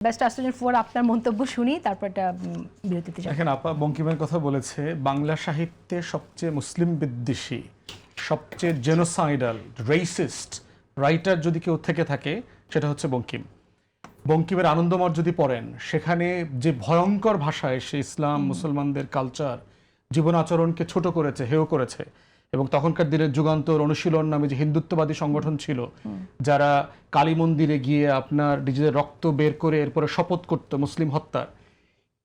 Best আস্ট্রেলিয়ান four আপনার মন্তব্য শুনি, তারপর একটা বিরতিতে যাব। দেখেন আপা বঙ্কিমের কথা বলেছে, বাংলা সাহিত্যে সবচেয়ে মুসলিম বিদ্বেষী, সবচেয়ে জেনোসাইডাল, রেসিস্ট রাইটার যদি কেউ থেকে থাকে সেটা হচ্ছে বঙ্কিম। বঙ্কিমের আনন্দমঠ যদি পড়েন, সেখানে যে ভয়ঙ্কর ভাষায় সে ইসলাম মুসলমানদের কালচার জীবন আচরণকে ছোট করেছে, হেয় করেছে। এবং তখনকার দিনের যুগান্তর অনুশীলন নামে যে হিন্দুত্ববাদী সংগঠন ছিল, যারা কালী মন্দিরে গিয়ে আপনার নিজেদের রক্ত বের করে এরপরে শপথ করতো মুসলিম হত্যার,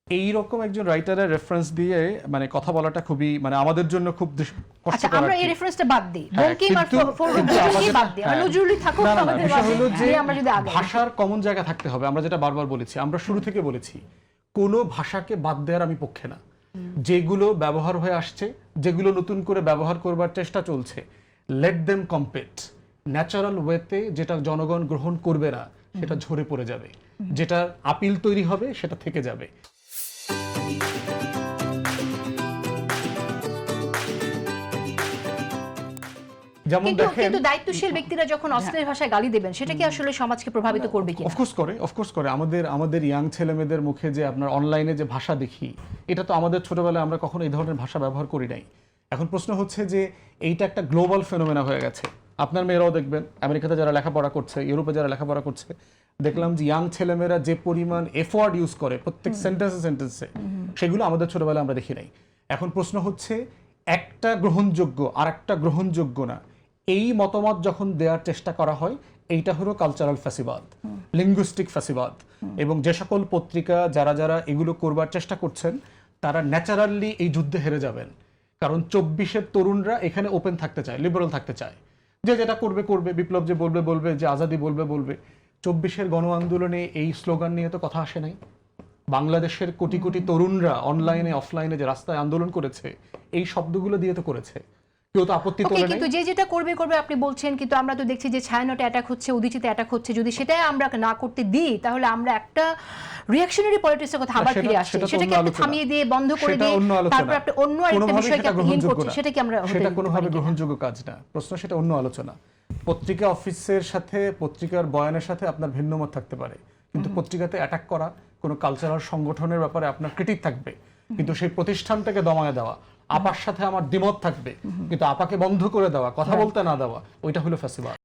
এইরকম একজন রাইটারের রেফারেন্স দিয়ে মানে কথা বলাটা খুবই মানে আমাদের জন্য খুব আচ্ছা, কষ্টকর। আমরা এই রেফারেন্সটা বাদ দিই, বঙ্কিম আর ফররুদ্দীনকে বাদ দিই, আর নজরুলই থাকুক আমাদের মাঝে। আমরা যদি আগে ভাষার কমন জায়গা থাকতে হবে, আমরা যেটা বারবার বলেছি, আমরা শুরু থেকে বলেছি কোনো ভাষাকে বাদ দেওয়ার আমি পক্ষে না। যেগুলো ব্যবহার হয়ে আসছে, যেগুলো নতুন করে ব্যবহার করবার চেষ্টা চলছে, লেট দেম কম্পিট ন্যাচারাল ওয়েতে। যেটা জনগণ গ্রহণ করবে না সেটা ঝরে পড়ে যাবে, যেটা আপিল তৈরি হবে সেটা থেকে যাবে। যেমন দেখেন, কিন্তু দায়িত্বশীল ব্যক্তিরা যখন অশ্লীল ভাষায় গালি দেবেন, সেটা কি আসলে সমাজকে প্রভাবিত করবে কিনা? অফকোর্স করে। আমাদের ইয়াং ছেলেমেয়েদের মুখে যে আপনার অনলাইনে যে ভাষা দেখি, এটা তো আমাদের ছোটবেলায় আমরা কখনো এই ধরনের ভাষা ব্যবহার করি নাই। এখন প্রশ্ন হচ্ছে যে এইটা একটা গ্লোবাল ফেনোমেনা হয়ে গেছে। আপনার মেয়েরাও দেখবেন, আমেরিকাতে যারা লেখাপড়া করছে, ইউরোপে যারা লেখাপড়া করছে, দেখলাম যে ইয়াং ছেলেমেয়েরা যে পরিমাণ এফওয়ার্ড ইউজ করে প্রত্যেক সেন্টেন্সে, সেগুলো আমাদের ছোটবেলায় আমরা দেখি নাই। এখন প্রশ্ন হচ্ছে, একটা গ্রহণযোগ্য আর একটা গ্রহণযোগ্য না, এই মতামত যখন দেওয়ার চেষ্টা করা হয়, এইটা হলো কালচারাল ফ্যাসিবাদ, লিঙ্গুইস্টিক ফ্যাসিবাদ। এবং যে সকল পত্রিকা যারা এগুলো করবার চেষ্টা করছেন, তারা ন্যাচারালি এই যুদ্ধে হেরে যাবেন। কারণ 24-এর তরুণরা এখানে ওপেন থাকতে চায়, লিবারাল থাকতে চায়, যে যেটা করবে করবে, বিপ্লব যে বলবে, যে আজাদি বলবে। 24-এর গণ আন্দোলনে এই স্লোগান নিয়ে তো কথা আসে নাই। বাংলাদেশের কোটি কোটি তরুণরা অনলাইনে অফলাইনে যে রাস্তায় আন্দোলন করেছে, এই শব্দগুলো দিয়ে তো করেছে, কেউ তো আপত্তি তোলে নাই। কিন্তু যে যেটা করবে আপনি বলছেন, কিন্তু আমরা তো দেখছি যে ছায়ানটে অ্যাটাক হচ্ছে, উদীচিতে অ্যাটাক হচ্ছে। যদি সেটাই আমরা না করতে দিই, তাহলে আমরা একটা রিঅ্যাকশনারি পলিটিক্সের কথা আবার ফিরে আসছি। সেটাকে আপনি থামিয়ে দিয়ে, বন্ধ করে দিয়ে, তারপর আপনি অন্য আরেকটা বিষয়কে আপনি হিন করছেন, সেটা কি আমরা সেটা কোনোভাবে গ্রহণযোগ্য কাজ না। প্রশ্ন সেটা অন্য আলোচনা। পত্রিকা অফিসের সাথে, পত্রিকার বয়ানের সাথে আপনার ভিন্ন মত থাকতে পারে, কিন্তু পত্রিকাতে অ্যাটাক করা কোনো কালচারাল সংগঠনের ব্যাপারে আপনার ক্রিটিক থাকবে, কিন্তু সেই প্রতিষ্ঠানটাকে দমায় দেওয়া, আপার সাথে আমার দ্বিমত থাকবে, কিন্তু আপাকে বন্ধ করে দেওয়া, কথা বলতে না দেওয়া, ওইটা হলো ফ্যাসিবাদ।